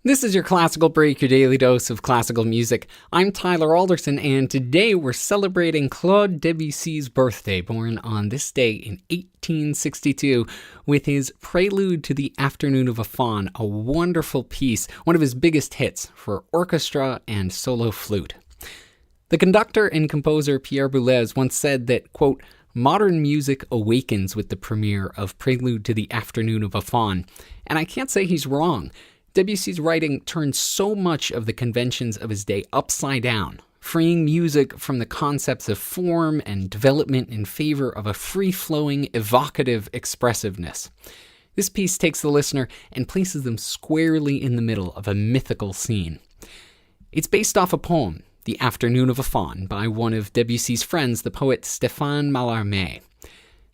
This is your Classical Break, your daily dose of classical music. I'm Tyler Alderson, and today we're celebrating Claude Debussy's birthday, born on this day in 1862, with his Prelude to the Afternoon of a Faun, a wonderful piece, one of his biggest hits for orchestra and solo flute. The conductor and composer Pierre Boulez once said that, quote, "Modern music awakens with the premiere of Prelude to the Afternoon of a Faun," and I can't say he's wrong. Debussy's writing turned so much of the conventions of his day upside down, freeing music from the concepts of form and development in favor of a free-flowing, evocative expressiveness. This piece takes the listener and places them squarely in the middle of a mythical scene. It's based off a poem, The Afternoon of a Faun, by one of Debussy's friends, the poet Stéphane Mallarmé.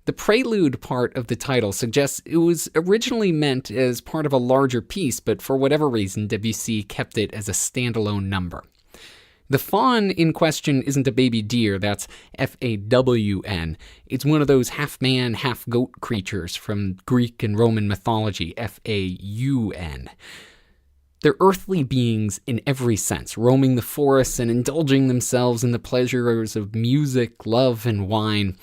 The prelude part of the title suggests it was originally meant as part of a larger piece, but for whatever reason, Debussy kept it as a standalone number. The faun in question isn't a baby deer, that's F-A-W-N. It's one of those half-man, half-goat creatures from Greek and Roman mythology, F-A-U-N. They're earthly beings in every sense, roaming the forests and indulging themselves in the pleasures of music, love, and wine.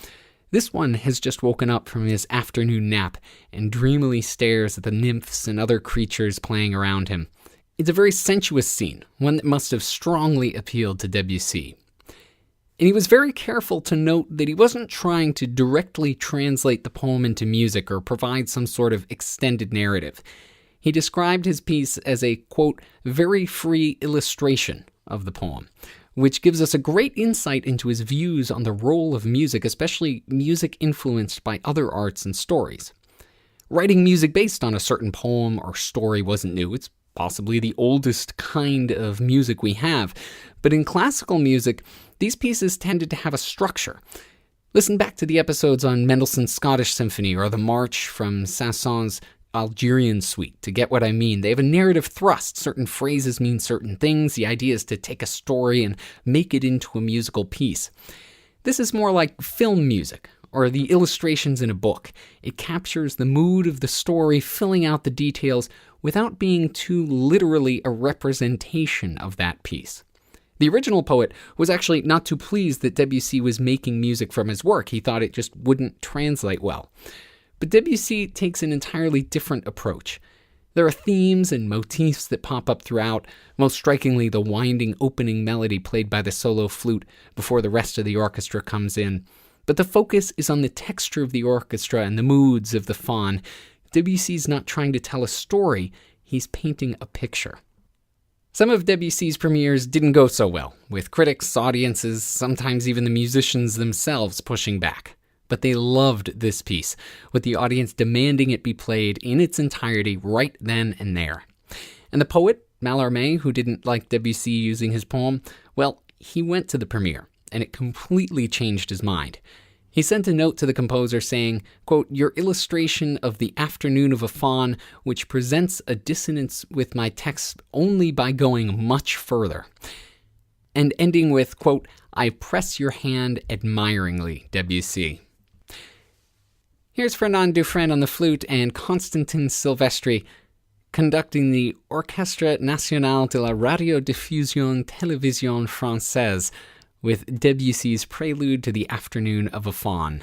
This one has just woken up from his afternoon nap and dreamily stares at the nymphs and other creatures playing around him. It's a very sensuous scene, one that must have strongly appealed to Debussy. And he was very careful to note that he wasn't trying to directly translate the poem into music or provide some sort of extended narrative. He described his piece as a, quote, very free illustration of the poem, which gives us a great insight into his views on the role of music, especially music influenced by other arts and stories. Writing music based on a certain poem or story wasn't new. It's possibly the oldest kind of music we have. But in classical music, these pieces tended to have a structure. Listen back to the episodes on Mendelssohn's Scottish Symphony or the March from Saint-Saëns' Algerian Suite to get what I mean. They have a narrative thrust. Certain phrases mean certain things. The idea is to take a story and make it into a musical piece. This is more like film music or the illustrations in a book. It captures the mood of the story, filling out the details without being too literally a representation of that piece. The original poet was actually not too pleased that Debussy was making music from his work. He thought it just wouldn't translate well. But Debussy takes an entirely different approach. There are themes and motifs that pop up throughout, most strikingly the winding opening melody played by the solo flute before the rest of the orchestra comes in. But the focus is on the texture of the orchestra and the moods of the faun. Debussy's not trying to tell a story, he's painting a picture. Some of Debussy's premieres didn't go so well, with critics, audiences, sometimes even the musicians themselves pushing back. But they loved this piece, with the audience demanding it be played in its entirety right then and there. And the poet, Mallarmé, who didn't like Debussy using his poem, well, he went to the premiere, and it completely changed his mind. He sent a note to the composer saying, quote, "Your illustration of the Afternoon of a Faun, which presents a dissonance with my text only by going much further." And ending with, quote, "I press your hand admiringly, Debussy." Here's Fernand Dufresne on the flute and Constantin Silvestri conducting the Orchestre Nationale de la Radiodiffusion Télévision Française with Debussy's Prelude to the Afternoon of a Faun.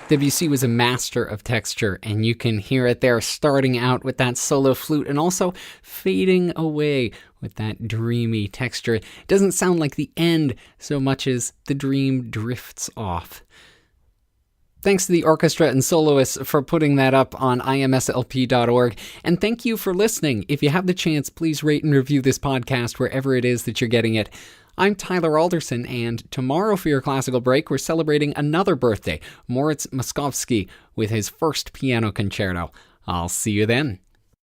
Debussy was a master of texture, and you can hear it there starting out with that solo flute and also fading away with that dreamy texture. It doesn't sound like the end so much as the dream drifts off. Thanks to the orchestra and soloists for putting that up on imslp.org. And thank you for listening. If you have the chance, please rate and review this podcast wherever it is that you're getting it. I'm Tyler Alderson, and tomorrow for your classical break, we're celebrating another birthday, Moritz Moszkowski, with his first piano concerto. I'll see you then.